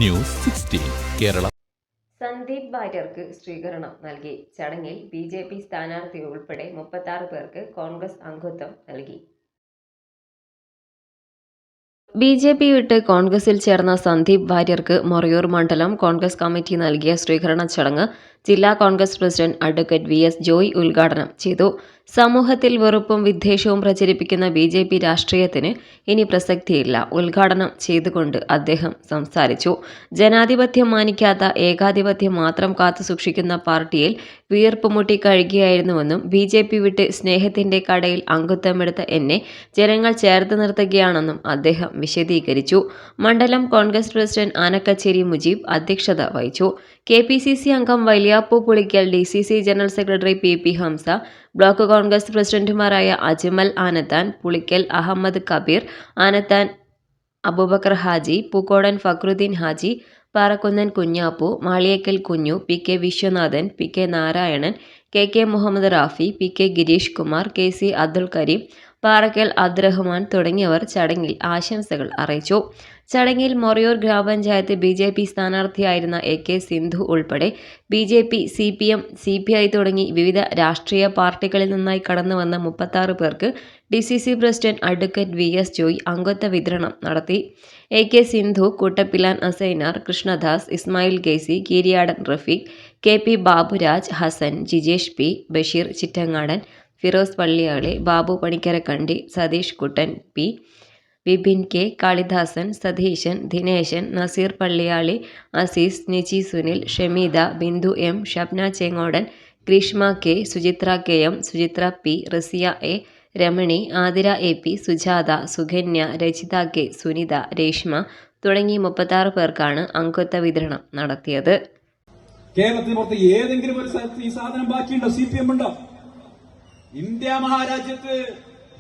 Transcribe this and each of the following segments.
News 16 Kerala. Sandeep വാര്യർക്ക് സ്വീകരണം നൽകി. ചടങ്ങിൽ ബിജെപി സ്ഥാനാർത്ഥി ഉൾപ്പെടെ 36 പേർക്ക് കോൺഗ്രസ് അംഗത്വം നൽകി. ബിജെപി വിട്ട് കോൺഗ്രസിൽ ചേർന്ന സന്ദീപ് വാര്യർക്ക് മൊറയൂർ മണ്ഡലം കോൺഗ്രസ് കമ്മിറ്റി നൽകിയ സ്വീകരണ ചടങ്ങ് ജില്ലാ Congress president advocate V S Joy ഉദ്ഘാടനം ചെയ്തു. സമൂഹത്തിൽ വെറുപ്പും വിദ്വേഷവും പ്രചരിപ്പിക്കുന്ന ബിജെപി രാഷ്ട്രീയത്തിന് ഇനി പ്രസക്തിയില്ല. ഉദ്ഘാടനം ചെയ്തുകൊണ്ട് അദ്ദേഹം സംസാരിച്ചു. ജനാധിപത്യം മാനിക്കാത്ത, ഏകാധിപത്യം മാത്രം കാത്തുസൂക്ഷിക്കുന്ന പാർട്ടിയിൽ വിയർപ്പുമുട്ടി കഴിയുകയായിരുന്നുവെന്നും ബിജെപി വിട്ട് സ്നേഹത്തിന്റെ കടയിൽ അംഗത്വമെടുത്ത എന്നെ ജനങ്ങൾ ചേർത്ത് നിർത്തുകയാണെന്നും അദ്ദേഹം വിശദീകരിച്ചു. മണ്ഡലം കോൺഗ്രസ് പ്രസിഡന്റ് ആനക്കച്ചേരി മുജീബ് അധ്യക്ഷത വഹിച്ചു. കെപിസിസി അംഗം Valiyappu Pulikkal, DCC general secretary P Hamsa, block Congress പ്രസിഡന്റുമാരായ Ajmal Anathan, Pulikkal Ahmed Kabir Anathan, Abubakar Haji, Pookodan Fakhruddin Haji, Parakkunnan Kunhappu, Maliyekkal Kunju, P K. Viswanathan, P K. Narayanan, K Muhammad Rafi, P K. Girish Kumar, K C. Abdul Kareem, Parakkal Abdurahman തുടങ്ങിയവർ ചടങ്ങിൽ ആശംസകൾ അറിയിച്ചു. ചടങ്ങിൽ മൊറയൂർ ഗ്രാമപഞ്ചായത്ത് ബിജെപി സ്ഥാനാർത്ഥിയായിരുന്ന എ.കെ. സിന്ധു ഉൾപ്പെടെ ബിജെപി, സിപിഎം, സിപിഐ തുടങ്ങി വിവിധ രാഷ്ട്രീയ പാർട്ടികളിൽ നിന്നായി കടന്നുവന്ന 36 പേർക്ക് DCC president advocate V S Joy അംഗത്വ വിതരണം നടത്തി. A K. Sindhu, Koottappilan Assainar, Krishnadas, Ismail K C, Keeriyadan Rafeeq, K P. Baburaj, Hasan, Jijesh P, Basheer Chittangadan, Firoz Palliyali, Babu Panikkarakandi, Satheesh Kuttan P, Vipin K, Kalidasan, Satheesan, Dineshan, Naseer Palliyali, Azeez, Nichi Sunil, Shameeda, Bindu M, Shabna Chengodan, Greeshma K, Suchithra K M, Suchithra P, Rasiya A, Ramani, Athira A P, Sujatha, Sukanya, Rajitha K, Sunitha, Reshma തുടങ്ങി 36 പേർക്കാണ് അംഗത്വ വിതരണം നടത്തിയത്. കേരളത്തിന് പുറത്ത് ഏതെങ്കിലും ഒരു സ്ഥലത്ത് ഈ സാധനം ബാക്കിയുണ്ടോ? സിപിഎം ഉണ്ടോ? ഇന്ത്യ മഹാരാജ്യത്ത്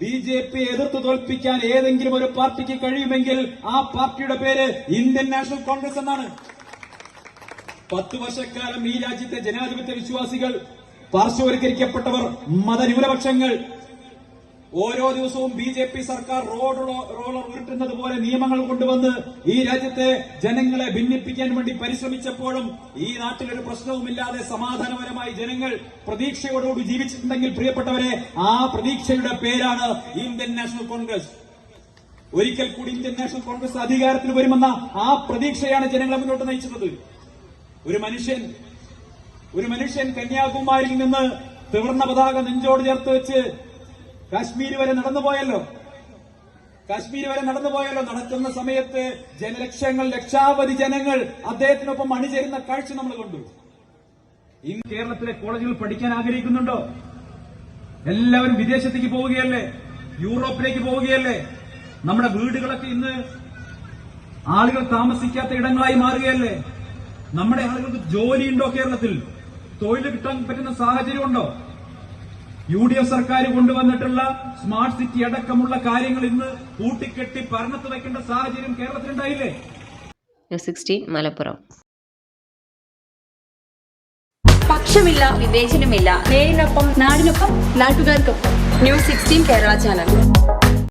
ബിജെപി എതിർത്ത് തോൽപ്പിക്കാൻ ഏതെങ്കിലും ഒരു പാർട്ടിക്ക് കഴിയുമെങ്കിൽ ആ പാർട്ടിയുടെ പേര് ഇന്ത്യൻ നാഷണൽ കോൺഗ്രസ് എന്നാണ്. 10 വർഷക്കാലം ഈ രാജ്യത്തെ ജനാധിപത്യ വിശ്വാസികൾ, പാർശ്വവൽക്കരിക്കപ്പെട്ടവർ, മതന്യൂനപക്ഷങ്ങൾ ഓരോ ദിവസവും ബിജെപി സർക്കാർ റോളർ ഉരുട്ടുന്നത് പോലെ നിയമങ്ങൾ കൊണ്ടുവന്ന് ഈ രാജ്യത്തെ ജനങ്ങളെ ഭിന്നിപ്പിക്കാൻ വേണ്ടി പരിശ്രമിച്ചപ്പോഴും ഈ നാട്ടിലൊരു പ്രശ്നവുമില്ലാതെ സമാധാനപരമായി ജനങ്ങൾ പ്രതീക്ഷയോടുകൂടി ജീവിച്ചിട്ടുണ്ടെങ്കിൽ പ്രിയപ്പെട്ടവരെ, ആ പ്രതീക്ഷയുടെ പേരാണ് ഇന്ത്യൻ നാഷണൽ കോൺഗ്രസ്. ഒരിക്കൽ കൂടി ഇന്ത്യൻ നാഷണൽ കോൺഗ്രസ് അധികാരത്തിൽ വരുമെന്ന ആ പ്രതീക്ഷയാണ് ജനങ്ങളെ മുന്നോട്ട് നയിച്ചത്. ഒരു മനുഷ്യൻ കന്യാകുമാരിയിൽ നിന്ന് ത്രിവർണ്ണ പതാക നെഞ്ചോട് ചേർത്ത് വെച്ച് കാശ്മീർ വരെ നടന്നുപോയല്ലോ. നടക്കുന്ന സമയത്ത് ലക്ഷാവധി ജനങ്ങൾ അദ്ദേഹത്തിനൊപ്പം അണിചേരുന്ന കാഴ്ച നമ്മൾ കണ്ടു. ഇന്ന് കേരളത്തിലെ കോളേജുകൾ പഠിക്കാൻ ആഗ്രഹിക്കുന്നുണ്ടോ? എല്ലാവരും വിദേശത്തേക്ക് പോവുകയല്ലേ, യൂറോപ്പിലേക്ക് പോവുകയല്ലേ. നമ്മുടെ വീടുകളൊക്കെ ഇന്ന് ആളുകൾ താമസിക്കാത്ത ഇടങ്ങളായി മാറുകയല്ലേ. നമ്മുടെ ആളുകൾക്ക് ജോലിയുണ്ടോ? കേരളത്തിൽ തൊഴിൽ കിട്ടാൻ പറ്റുന്ന സാഹചര്യമുണ്ടോ? UDF സർക്കാർ കൊണ്ടുവന്നിട്ടുള്ള സ്മാർട്ട് സിറ്റി അടക്കമുള്ള കാര്യങ്ങൾ ഇന്ന് കൂട്ടിക്കെട്ടി ഭരണത്ത് വയ്ക്കേണ്ട സാഹചര്യം കേരളത്തിലുണ്ടായില്ലേ? ന്യൂസ് 16 മലപ്പുറം. പക്ഷമില്ല, വിവേചനമില്ല. നേരിനൊപ്പം, നാടിനൊപ്പം, നാട്ടുകാർക്കൊപ്പം. News 16 Kerala channel.